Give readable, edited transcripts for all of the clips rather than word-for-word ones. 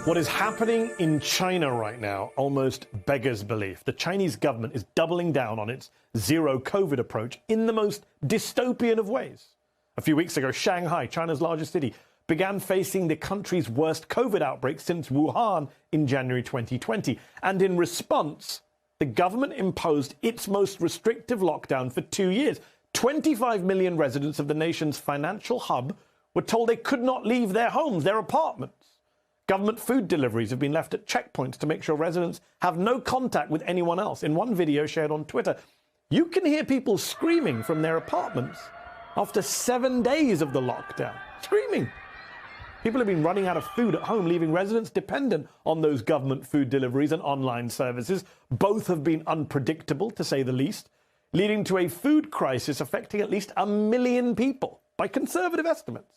What is happening in China right now almost beggars belief. The Chinese government is doubling down on its zero COVID approach in the most dystopian of ways. A few weeks ago, Shanghai, China's largest city, began facing the country's worst COVID outbreak since Wuhan in January 2020. And in response, the government imposed its most restrictive lockdown for 2 years. 25 million residents of the nation's financial hub were told they could not leave their homes, their apartments. Government food deliveries have been left at checkpoints to make sure residents have no contact with anyone else. In one video shared on Twitter, you can hear people screaming from their apartments after 7 days of the lockdown. Screaming. People have been running out of food at home, leaving residents dependent on those government food deliveries and online services. Both have been unpredictable, to say the least, leading to a food crisis affecting at least 1 million people, by conservative estimates.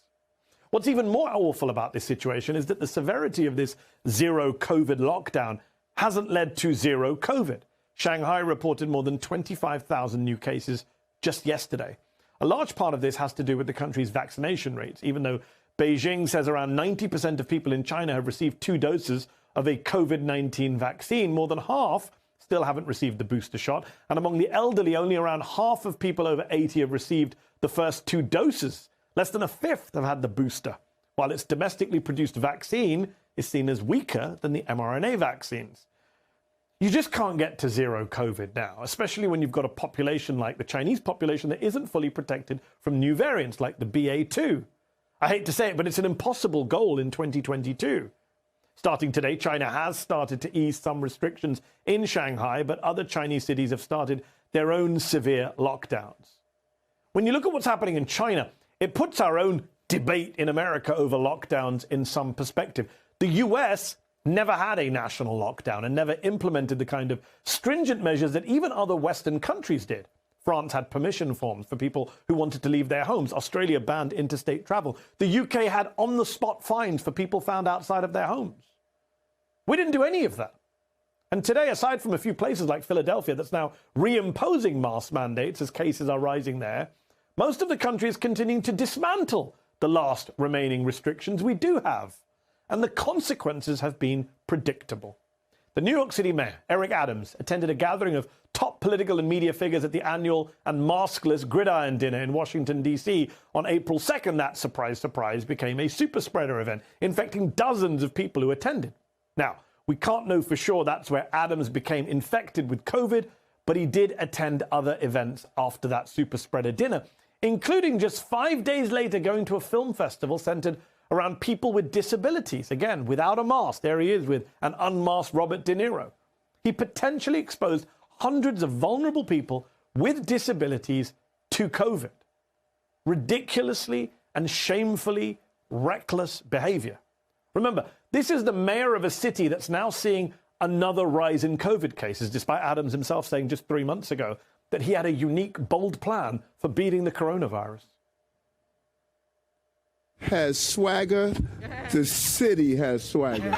What's even more awful about this situation is that the severity of this zero COVID lockdown hasn't led to zero COVID. Shanghai reported more than 25,000 new cases just yesterday. A large part of this has to do with the country's vaccination rates, even though Beijing says around 90% of people in China have received 2 doses of a COVID-19 vaccine. More than half still haven't received the booster shot. And among the elderly, only around half of people over 80 have received the first 2 doses. Less than a fifth have had the booster, while its domestically produced vaccine is seen as weaker than the mRNA vaccines. You just can't get to zero COVID now, especially when you've got a population like the Chinese population that isn't fully protected from new variants like the BA2. I hate to say it, but it's an impossible goal in 2022. Starting today, China has started to ease some restrictions in Shanghai, but other Chinese cities have started their own severe lockdowns. When you look at what's happening in China, it puts our own debate in America over lockdowns in some perspective. The US never had a national lockdown and never implemented the kind of stringent measures that even other Western countries did. France had permission forms for people who wanted to leave their homes. Australia banned interstate travel. The UK had on-the-spot fines for people found outside of their homes. We didn't do any of that. And today, aside from a few places like Philadelphia that's now reimposing mask mandates as cases are rising there, most of the country is continuing to dismantle the last remaining restrictions we do have. And the consequences have been predictable. The New York City mayor, Eric Adams, attended a gathering of top political and media figures at the annual and maskless Gridiron Dinner in Washington, D.C. on April 2nd. That, surprise, surprise, became a super spreader event, infecting dozens of people who attended. Now, we can't know for sure that's where Adams became infected with COVID, but he did attend other events after that super spreader dinner, including just 5 days later going to a film festival centered around people with disabilities. Again, without a mask, there he is with an unmasked Robert De Niro. He potentially exposed hundreds of vulnerable people with disabilities to COVID. Ridiculously and shamefully reckless behavior. Remember, this is the mayor of a city that's now seeing another rise in COVID cases, despite Adams himself saying just 3 months ago that he had a unique, bold plan for beating the coronavirus. Has swagger, the city has swagger.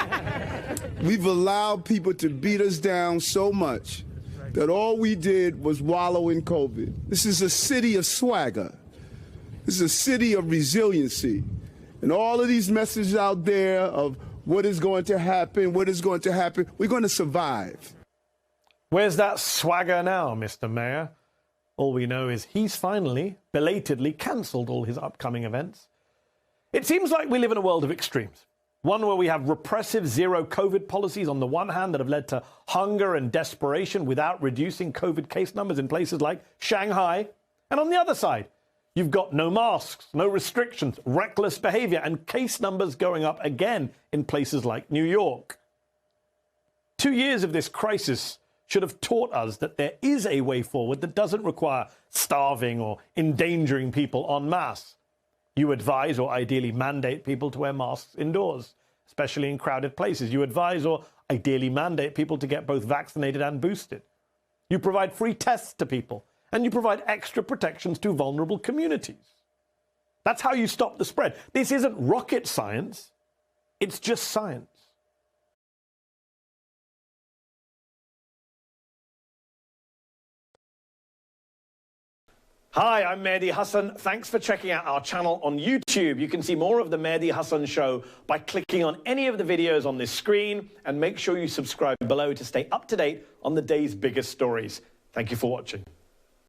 We've allowed people to beat us down so much that all we did was wallow in COVID. This is a city of swagger. This is a city of resiliency. And all of these messages out there of what is going to happen, we're going to survive. Where's that swagger now, Mr. Mayor? All we know is he's finally, belatedly, cancelled all his upcoming events. It seems like we live in a world of extremes. One where we have repressive zero COVID policies on the one hand that have led to hunger and desperation without reducing COVID case numbers in places like Shanghai. And on the other side, you've got no masks, no restrictions, reckless behavior, and case numbers going up again in places like New York. 2 years of this crisis should have taught us that there is a way forward that doesn't require starving or endangering people en masse. You advise or ideally mandate people to wear masks indoors, especially in crowded places. You advise or ideally mandate people to get both vaccinated and boosted. You provide free tests to people, and you provide extra protections to vulnerable communities. That's how you stop the spread. This isn't rocket science. It's just science. Hi, I'm Mehdi Hasan. Thanks for checking out our channel on YouTube. You can see more of the Mehdi Hasan Show by clicking on any of the videos on this screen, and make sure you subscribe below to stay up to date on the day's biggest stories. Thank you for watching.